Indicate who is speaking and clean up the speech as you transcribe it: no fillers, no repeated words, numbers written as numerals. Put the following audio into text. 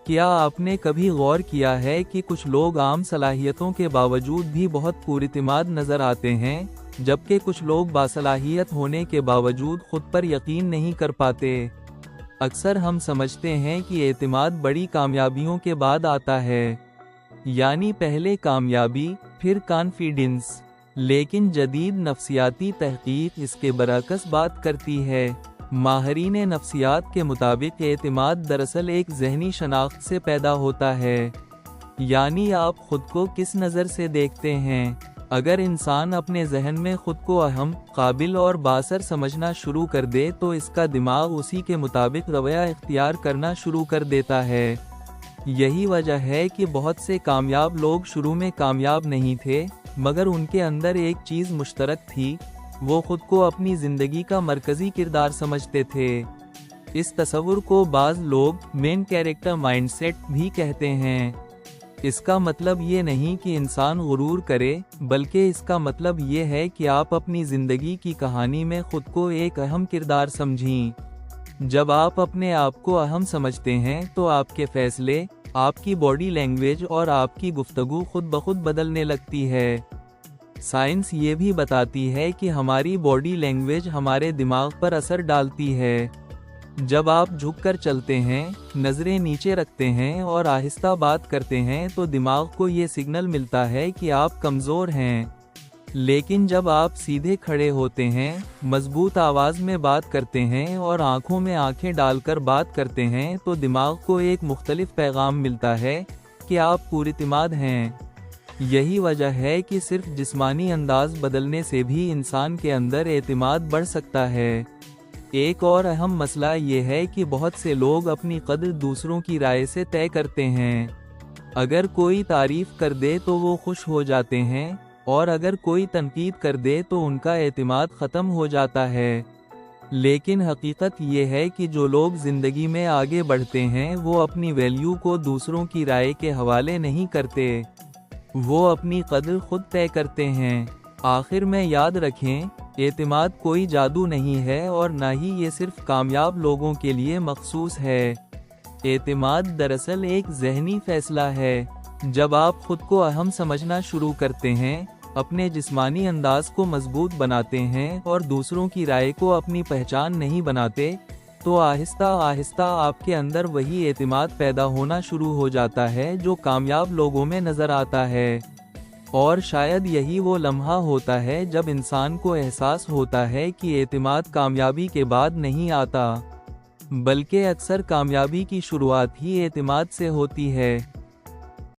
Speaker 1: کیا آپ نے کبھی غور کیا ہے کہ کچھ لوگ عام صلاحیتوں کے باوجود بھی بہت پراعتماد نظر آتے ہیں، جبکہ کچھ لوگ باصلاحیت ہونے کے باوجود خود پر یقین نہیں کر پاتے؟ اکثر ہم سمجھتے ہیں کہ اعتماد بڑی کامیابیوں کے بعد آتا ہے، یعنی پہلے کامیابی، پھر کانفیڈنس۔ لیکن جدید نفسیاتی تحقیق اس کے برعکس بات کرتی ہے۔ ماہرین نفسیات کے مطابق اعتماد دراصل ایک ذہنی شناخت سے پیدا ہوتا ہے، یعنی آپ خود کو کس نظر سے دیکھتے ہیں۔ اگر انسان اپنے ذہن میں خود کو اہم، قابل اور بااثر سمجھنا شروع کر دے تو اس کا دماغ اسی کے مطابق رویہ اختیار کرنا شروع کر دیتا ہے۔ یہی وجہ ہے کہ بہت سے کامیاب لوگ شروع میں کامیاب نہیں تھے، مگر ان کے اندر ایک چیز مشترک تھی، وہ خود کو اپنی زندگی کا مرکزی کردار سمجھتے تھے۔ اس تصور کو بعض لوگ مین کیریکٹر مائنڈ سیٹ بھی کہتے ہیں۔ اس کا مطلب یہ نہیں کہ انسان غرور کرے، بلکہ اس کا مطلب یہ ہے کہ آپ اپنی زندگی کی کہانی میں خود کو ایک اہم کردار سمجھیں۔ جب آپ اپنے آپ کو اہم سمجھتے ہیں تو آپ کے فیصلے، آپ کی باڈی لینگویج اور آپ کی گفتگو خود بخود بدلنے لگتی ہے۔ سائنس یہ بھی بتاتی ہے کہ ہماری باڈی لینگویج ہمارے دماغ پر اثر ڈالتی ہے۔ جب آپ جھک کر چلتے ہیں، نظریں نیچے رکھتے ہیں اور آہستہ بات کرتے ہیں تو دماغ کو یہ سگنل ملتا ہے کہ آپ کمزور ہیں۔ لیکن جب آپ سیدھے کھڑے ہوتے ہیں، مضبوط آواز میں بات کرتے ہیں اور آنکھوں میں آنکھیں ڈال کر بات کرتے ہیں تو دماغ کو ایک مختلف پیغام ملتا ہے کہ آپ پراعتماد ہیں۔ یہی وجہ ہے کہ صرف جسمانی انداز بدلنے سے بھی انسان کے اندر اعتماد بڑھ سکتا ہے۔ ایک اور اہم مسئلہ یہ ہے کہ بہت سے لوگ اپنی قدر دوسروں کی رائے سے طے کرتے ہیں۔ اگر کوئی تعریف کر دے تو وہ خوش ہو جاتے ہیں، اور اگر کوئی تنقید کر دے تو ان کا اعتماد ختم ہو جاتا ہے۔ لیکن حقیقت یہ ہے کہ جو لوگ زندگی میں آگے بڑھتے ہیں وہ اپنی ویلیو کو دوسروں کی رائے کے حوالے نہیں کرتے، وہ اپنی قدر خود طے کرتے ہیں۔ آخر میں یاد رکھیں، اعتماد کوئی جادو نہیں ہے اور نہ ہی یہ صرف کامیاب لوگوں کے لیے مخصوص ہے۔ اعتماد دراصل ایک ذہنی فیصلہ ہے۔ جب آپ خود کو اہم سمجھنا شروع کرتے ہیں، اپنے جسمانی انداز کو مضبوط بناتے ہیں اور دوسروں کی رائے کو اپنی پہچان نہیں بناتے، تو آہستہ آہستہ آپ کے اندر وہی اعتماد پیدا ہونا شروع ہو جاتا ہے جو کامیاب لوگوں میں نظر آتا ہے۔ اور شاید یہی وہ لمحہ ہوتا ہے جب انسان کو احساس ہوتا ہے کہ اعتماد کامیابی کے بعد نہیں آتا، بلکہ اکثر کامیابی کی شروعات ہی اعتماد سے ہوتی ہے۔